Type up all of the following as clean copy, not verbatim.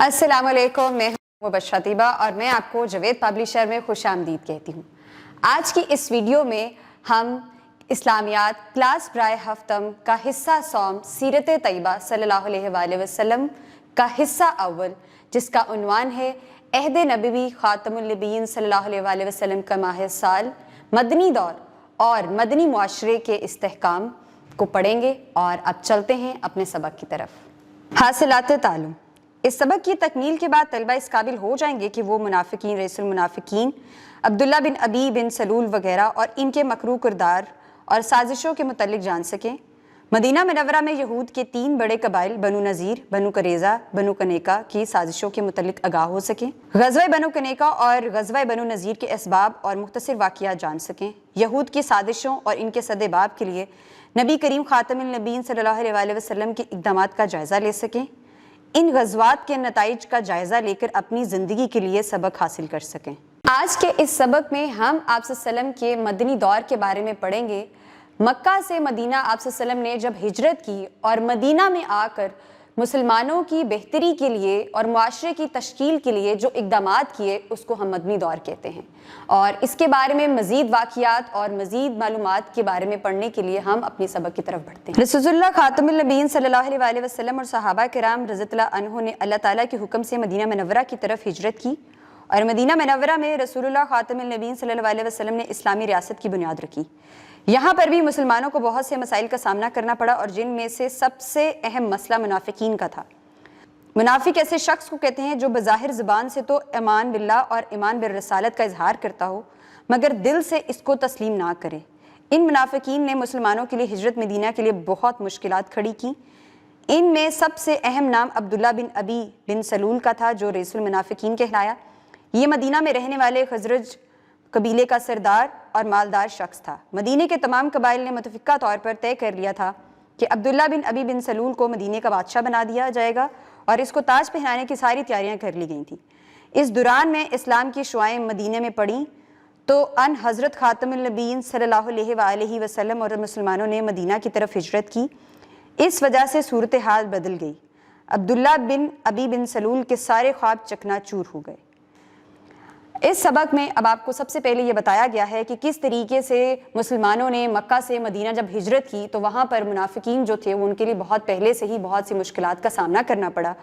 अस्सलाम वालेकुम, मैं हूं मुबशरा तीबा और मैं आपको जवेद पब्लिशर में खुश आमदीद कहती हूँ। आज की इस वीडियो में हम इस्लामियात क्लास बराए हफ्तम का हिस्सा सौम सीरत तैयबा सल्लल्लाहु अलैहि वसल्लम का हिस्सा अव्वल, जिसका उन्वान है अहद नबवी ख़ातमुन नबीयीन सल्लल्लाहु अलैहि वसल्लम का माह साल, मदनी दौर और मदनी मुआशरे के इस्तेहकाम को पढ़ेंगे। और अब चलते हैं अपने सबक की तरफ। हासिलात तालुम। इस सबक की तकमील के बाद तलबा इस काबिल हो जाएंगे कि वो मुनाफिकीन, रईसुल मुनाफिकीन अब्दुल्ला बिन अबी बिन सलूल वगैरह और इनके मकरू किरदार और साजिशों के मुतल्लिक जान सकें। मदीना मुनव्वरा में यहूद के 3 बड़े कबाइल बनु नज़ीर, बनु करेज़ा, बनु कनेका की साजिशों के मुतल्लिक आगाह हो सकें। ग़ज़वा बनु कनेका और ग़ज़वा बनु नज़ीर के असबाब और मुख्तसर वाक़ियात जान सकें। यहूद की साजिशों और इनके सदेबाब के लिए नबी करीम ख़ातमुन नबीयीन सल्लल्लाहु अलैहि वसल्लम के इक़दामात का जायज़ा ले सकें। इन गज़वात के नताइज का जायज़ा लेकर अपनी ज़िंदगी के लिए सबक हासिल कर सकें। आज के इस सबक में हम आप सल्लम के मदनी दौर के बारे में पढ़ेंगे। मक्का से मदीना आप सल्लम ने जब हिजरत की और मदीना में आकर मुसलमानों की बेहतरी के लिए और मुआशरे की तश्कील के लिए जो इक़दामात किए उसको हम मदनी दौर कहते हैं। और इसके बारे में मज़ीद वाक़ियात और मज़ीद मालूमात के बारे में पढ़ने के लिए हम अपने सबक की तरफ बढ़ते हैं। रसूलुल्लाह ख़ातमुन नबीयीन सल्लल्लाहु अलैहि वसल्लम और सहाबा किराम रज़ियल्लाहु अन्हुम ने अल्लाह ताला के हुक्म से मदीना मुनव्वरा की तरफ हिजरत की और मदीना मुनव्वरा में रसूलुल्लाह ख़ातमुन नबीयीन सल्लल्लाहु अलैहि वसल्लम ने इस्लामी रियासत की बुनियाद रखी। यहाँ पर भी मुसलमानों को बहुत से मसाइल का सामना करना पड़ा और जिनमें से सबसे अहम मसला मुनाफिकीन का था। मुनाफिक ऐसे शख्स को कहते हैं जो बज़ाहिर ज़ुबान से तो ईमान बिल्लाह और ईमान बिर रसालत का इजहार करता हो मगर दिल से इसको तस्लीम ना करे। इन मुनाफिकीन ने मुसलमानों के लिए हिजरत मदीना के लिए बहुत मुश्किलात खड़ी की। इनमें सबसे अहम नाम अब्दुल्ला बिन अबी बिन सलूल का था जो रईसुल मुनाफिकीन कहलाया। ये मदीना में रहने वाले खज़रज कबीले का सरदार और मालदार शख्स था। मदीने के तमाम कबाइल ने मुतफ़िक़ा तौर पर तय कर लिया था कि अब्दुल्ला बिन अबी बिन सलूल को मदीने का बादशाह बना दिया जाएगा और इसको ताज पहनाने की सारी तैयारियां कर ली गई थी। इस दौरान में इस्लाम की शुआएं मदीने में पड़ी तो अन हज़रत ख़ातमुन नबीयीन सल्लल्लाहु अलैहि वसल्लम और मुसलमानों ने मदीना की तरफ हिजरत की। इस वजह से सूरत हाल बदल गई। अब्दुल्ला बिन अबी बिन सलूल के सारे ख्वाब चकनाचूर हो गए। इस सबक में अब आपको सबसे पहले ये बताया गया है कि किस तरीके से मुसलमानों ने मक्का से मदीना जब हिजरत की तो वहाँ पर मुनाफिकीन जो थे वो उनके लिए बहुत पहले से ही बहुत सी मुश्किलात का सामना करना पड़ा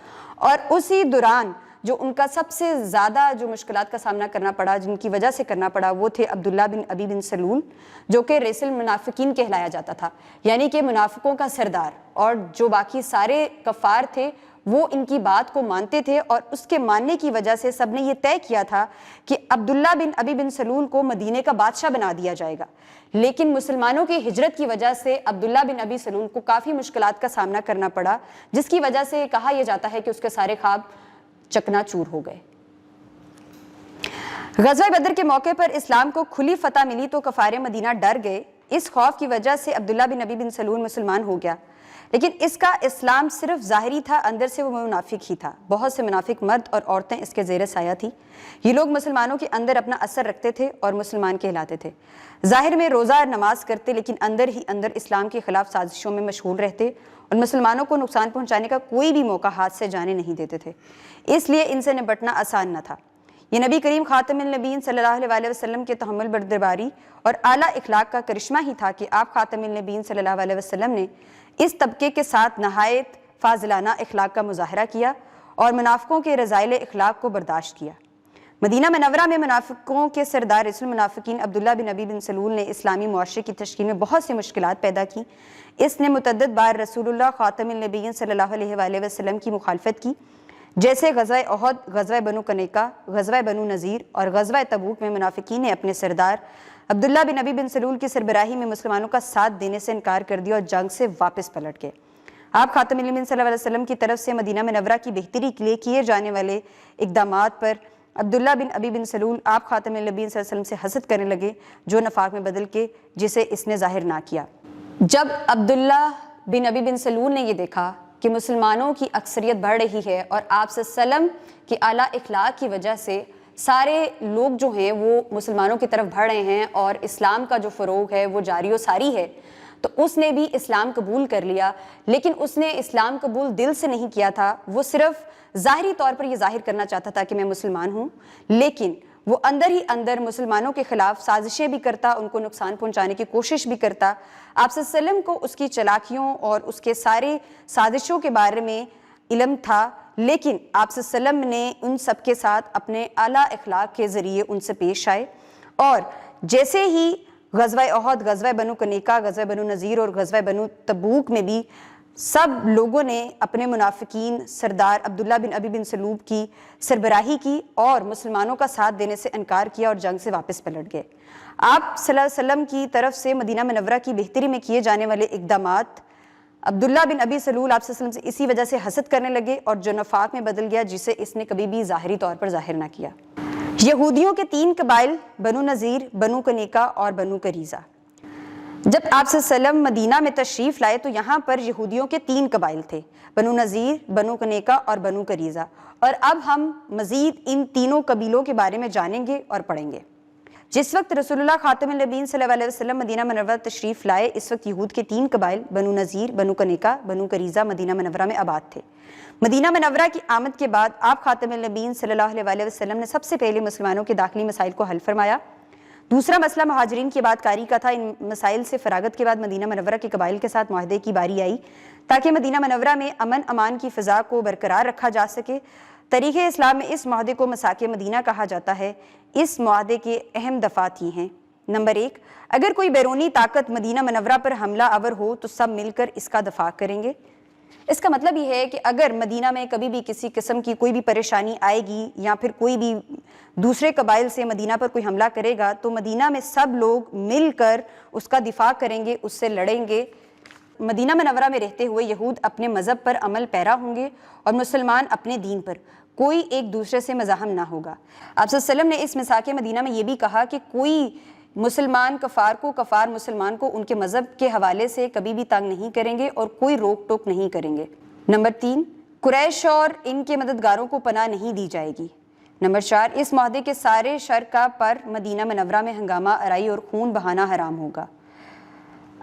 और उसी दौरान जो उनका सबसे ज़्यादा जो मुश्किलात का सामना करना पड़ा, जिनकी वजह से करना पड़ा, वो थे अब्दुल्ला बिन अबी बिन सलूल जो कि रईसुल मुनाफिकीन कहलाया जाता था, यानी कि मुनाफिकों का सरदार। और जो बाकी सारे कफ़ार थे वो इनकी बात को मानते थे और उसके मानने की वजह से सब ने ये तय किया था कि अब्दुल्ला बिन अबी बिन सलूल को मदीने का बादशाह बना दिया जाएगा। लेकिन मुसलमानों की हिजरत की वजह से अब्दुल्ला बिन अबी सलूल को काफ़ी मुश्किलात का सामना करना पड़ा, जिसकी वजह से कहा यह जाता है कि उसके सारे ख्वाब चकनाचूर हो गए। ग़ज़वा बदर के मौके पर इस्लाम को खुली फतह मिली तो कफ़ारे मदीना डर गए। इस खौफ की वजह से अब्दुल्ला बिन अबी बिन सलूल मुसलमान हो गया, लेकिन इसका इस्लाम सिर्फ ज़ाहिरी था, अंदर से वो मुनाफिक ही था। बहुत से मुनाफिक मर्द और औरतें इसके ज़ेर साया थी। ये लोग मुसलमानों के अंदर अपना असर रखते थे और मुसलमान कहलाते थे। ज़ाहिर में रोज़ा और नमाज करते लेकिन अंदर ही अंदर इस्लाम के ख़िलाफ़ साजिशों में मशगूल रहते और मुसलमानों को नुकसान पहुँचाने का कोई भी मौका हाथ से जाने नहीं देते थे। इसलिए इनसे निपटना आसान न था। ये नबी करीम ख़ातमुन नबीयीन सल्लल्लाहु अलैहि वसल्लम के तहम्मुल बर्दबारी और आला इखलाक का करिश्मा ही था कि आप ख़ातमुन नबीयीन सल्लल्लाहु अलैहि वसल्लम ने इस तबके के साथ नहायत फाजिलाना इखलाक का मुजाहरा किया और मुनाफिकों के रज़ाइल इखलाक को बर्दाश्त किया। मदीना मुनव्वरा में मुनाफिकों के सरदार रईसुल मुनाफिकीन अब्दुल्ला बिन अबी बिन सलूल ने इस्लामी मुआशरे की तश्कील में बहुत सी मुश्किलात पैदा की। इसने मुतअद्दिद बार रसूलुल्लाह ख़ातमुन नबीयीन सल्लल्लाहु अलैहि वसल्लम की मुखालफत की, जैसे ग़ज़वा उहद, ग़ज़वा बनु कनेका, ग़ज़वा बनु नज़ीर और ग़ज़वा तबूक में मुनाफिकीन ने अपने सरदार अब्दुल्ला बिन अबी बिन सलूल की सरबराही में मुसलमानों का साथ देने से इनकार कर दिया और जंग से वापस पलट गए। आप ख़ातमुन नबीयीन सल्लल्लाहु अलैहि वसल्लम की तरफ से मदीना मुनव्वरा की बेहतरी के लिए किए जाने वाले इक़दामात पर अब्दुल्ला बिन अबी बिन सलूल आप ख़ातमुन नबीयीन सल्लल्लाहु अलैहि वसल्लम से हसद करने लगे, जो नफाक में बदल के जिसे इसने ज़ाहिर ना किया। जब अब्दुल्ला बिन अबी बिन सलूल ने यह देखा कि मुसलमानों की अक्सरियत बढ़ रही है और आप सल्लम की आला इखलाक की वजह से सारे लोग जो हैं वो मुसलमानों की तरफ बढ़ रहे हैं और इस्लाम का जो फ़रोग है वो जारी व सारी है, تو اس نے بھی اسلام قبول کر لیا، لیکن اس نے اسلام قبول دل سے نہیں کیا تھا، وہ صرف ظاہری طور پر یہ ظاہر کرنا چاہتا تھا کہ میں مسلمان ہوں، لیکن وہ اندر ہی اندر مسلمانوں کے خلاف سازشیں بھی کرتا، ان کو نقصان پہنچانے کی کوشش بھی کرتا۔ آپ صلی اللہ علیہ وسلم کو اس کی چلاکیوں اور اس کے سارے سازشوں کے بارے میں علم تھا، لیکن آپ صلی اللہ علیہ وسلم نے ان سب کے ساتھ اپنے اعلیٰ اخلاق کے ذریعے ان سے پیش آئے، اور جیسے ہی غزوہ احد، غزوہ بنو کنیکہ، غزوہ بنو نذیر اور غزوہ بنو تبوک میں بھی سب لوگوں نے اپنے منافقین سردار عبداللہ بن ابی بن سلول کی سربراہی کی اور مسلمانوں کا ساتھ دینے سے انکار کیا اور جنگ سے واپس پلٹ گئے۔ آپ صلی اللہ علیہ وسلم کی طرف سے مدینہ منورہ کی بہتری میں کیے جانے والے اقدامات عبداللہ بن ابی سلول آپ صلی اللہ علیہ وسلم سے اسی وجہ سے حسد کرنے لگے اور جو نفاق میں بدل گیا، جسے اس نے کبھی بھی ظاہری طور پر ظاہر نہ کیا۔ یہودیوں کے 3 قبائل بنو نذیر، بنو کنیکہ اور بنو قریظہ۔ جب آپ صلی اللہ علیہ وسلم مدینہ میں تشریف لائے تو یہاں پر یہودیوں کے 3 قبائل تھے، بنو نذیر، بنو کنیکہ اور بنو قریظہ، اور اب ہم مزید ان تینوں قبیلوں کے بارے میں جانیں گے اور پڑھیں گے۔ جس وقت رسول اللہ خاتم النبیین صلی اللہ علیہ وسلم مدینہ منورہ تشریف لائے، اس وقت یہود کے 3 قبائل بنو نذیر، بنو کنیکہ، بنو قریظہ مدینہ منورہ میں آباد تھے۔ مدینہ منورہ کی آمد کے بعد آپ خاتم النبیین صلی اللہ علیہ وسلم نے سب سے پہلے مسلمانوں کے داخلی مسائل کو حل فرمایا۔ دوسرا مسئلہ مہاجرین کی عبادت کاری کا تھا۔ ان مسائل سے فراغت کے بعد مدینہ منورہ کے قبائل کے ساتھ معاہدے کی باری آئی تاکہ مدینہ منورہ میں امن امان کی فضا کو برقرار رکھا جا سکے۔ تاریخ اسلام میں اس معاہدے کو مساک مدینہ کہا جاتا ہے۔ اس معاہدے کے اہم دفعات یہ ہیں۔ نمبر 1، اگر کوئی بیرونی طاقت مدینہ منورہ پر حملہ آور ہو تو سب مل کر اس کا دفاع کریں گے۔ اس کا مطلب یہ ہے کہ اگر مدینہ میں کبھی بھی کسی قسم کی کوئی بھی پریشانی آئے گی یا پھر کوئی بھی دوسرے قبائل سے مدینہ پر کوئی حملہ کرے گا تو مدینہ میں سب لوگ مل کر اس کا دفاع کریں گے، اس سے لڑیں گے۔ مدینہ منورہ میں رہتے ہوئے یہود اپنے مذہب پر عمل پیرا ہوں گے اور مسلمان اپنے دین پر، کوئی ایک دوسرے سے مزاحم نہ ہوگا۔ آپ صلی اللہ علیہ وسلم نے اس مساک مدینہ میں یہ بھی کہا کہ کوئی مسلمان کفار مسلمان کو ان کے مذہب کے حوالے سے کبھی بھی تنگ نہیں کریں گے اور کوئی روک ٹوک نہیں کریں گے۔ نمبر 3، قریش اور ان کے مددگاروں کو پناہ نہیں دی جائے گی۔ نمبر 4، اس معاہدے کے سارے شرکا پر مدینہ منورہ میں ہنگامہ آرائی اور خون بہانا حرام ہوگا۔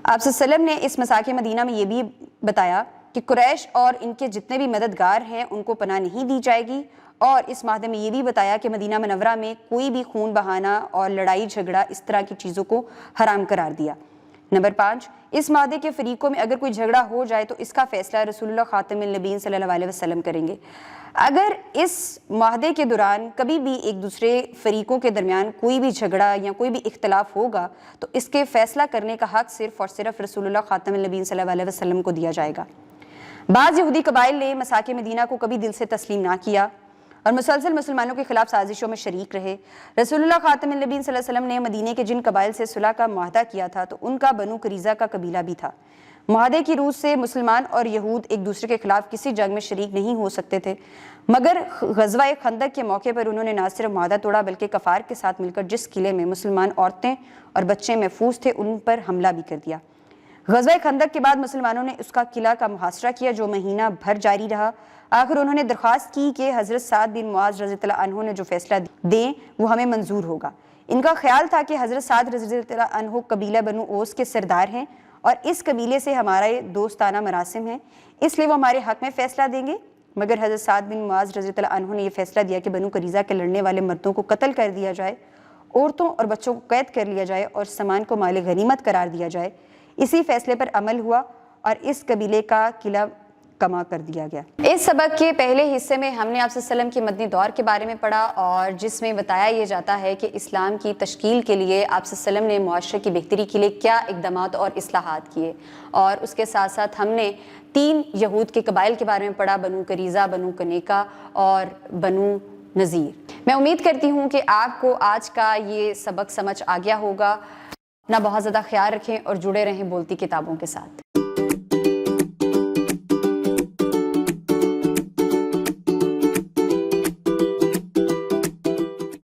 آپ صلی اللہ علیہ وسلم نے اس مساک مدینہ میں یہ بھی بتایا کہ قریش اور ان کے جتنے بھی مددگار ہیں ان کو پناہ نہیں دی جائے گی، اور اس معاہدے میں یہ بھی بتایا کہ مدینہ منورہ میں کوئی بھی خون بہانا اور لڑائی جھگڑا اس طرح کی چیزوں کو حرام قرار دیا۔ نمبر 5، اس معاہدے کے فریقوں میں اگر کوئی جھگڑا ہو جائے تو اس کا فیصلہ رسول اللہ خاتم النبیین صلی اللہ علیہ وسلم کریں گے۔ اگر اس معاہدے کے دوران کبھی بھی ایک دوسرے فریقوں کے درمیان کوئی بھی جھگڑا یا کوئی بھی اختلاف ہوگا تو اس کے فیصلہ کرنے کا حق صرف اور صرف رسول اللہ خاتم النبیین صلی اللہ علیہ وسلم کو دیا جائے گا۔ بعض یہودی قبائل نے مساک مدینہ کو کبھی دل سے تسلیم نہ کیا اور مسلسل مسلمانوں کے خلاف سازشوں میں شریک رہے۔ رسول اللہ خاتم النبیین صلی اللہ علیہ وسلم نے مدینے کے جن قبائل سے صلح کا معاہدہ کیا تھا تو ان کا بنو قریظہ کا قبیلہ بھی تھا۔ معاہدے کی روح سے مسلمان اور یہود ایک دوسرے کے خلاف کسی جنگ میں شریک نہیں ہو سکتے تھے، مگر غزوہ خندق کے موقع پر انہوں نے نہ صرف معاہدہ توڑا بلکہ کفار کے ساتھ مل کر جس قلعے میں مسلمان عورتیں اور بچے محفوظ تھے ان پر حملہ بھی کر دیا۔ غزوہ خندق کے بعد مسلمانوں نے اس کا قلعہ کا محاصرہ کیا جو مہینہ بھر جاری رہا۔ آخر انہوں نے درخواست کی کہ حضرت سعد بن معاذ رضی اللہ عنہ نے جو فیصلہ دیں وہ ہمیں منظور ہوگا۔ ان کا خیال تھا کہ حضرت سعد رضی اللہ عنہ قبیلہ بنو اوس کے سردار ہیں اور اس قبیلے سے ہمارے دوستانہ مراسم ہیں، اس لیے وہ ہمارے حق میں فیصلہ دیں گے۔ مگر حضرت سعد بن معاذ رضی اللہ عنہ نے یہ فیصلہ دیا کہ بنو قریظہ کے لڑنے والے مردوں کو قتل کر دیا جائے، عورتوں اور بچوں کو قید کر لیا جائے اور سامان کو مال غنیمت قرار دیا جائے۔ اسی فیصلے پر عمل ہوا اور اس قبیلے کا قلعہ کما کر دیا گیا۔ اس سبق کے پہلے حصے میں ہم نے آپ صلی اللہ علیہ وسلم کے مدنی دور کے بارے میں پڑھا اور جس میں بتایا یہ جاتا ہے کہ اسلام کی تشکیل کے لیے آپ صلی اللہ علیہ وسلم نے معاشرے کی بہتری کے لیے کیا اقدامات اور اصلاحات کیے، اور اس کے ساتھ ساتھ ہم نے 3 یہود کے قبائل کے بارے میں پڑھا، بنو قریظہ، بنو کنیکہ اور بنو نذیر۔ میں امید کرتی ہوں کہ آپ کو آج کا یہ سبق سمجھ آ گیا ہوگا۔ اپنا بہت زیادہ خیال رکھیں اور جڑے رہیں بولتی کتابوں کے ساتھ۔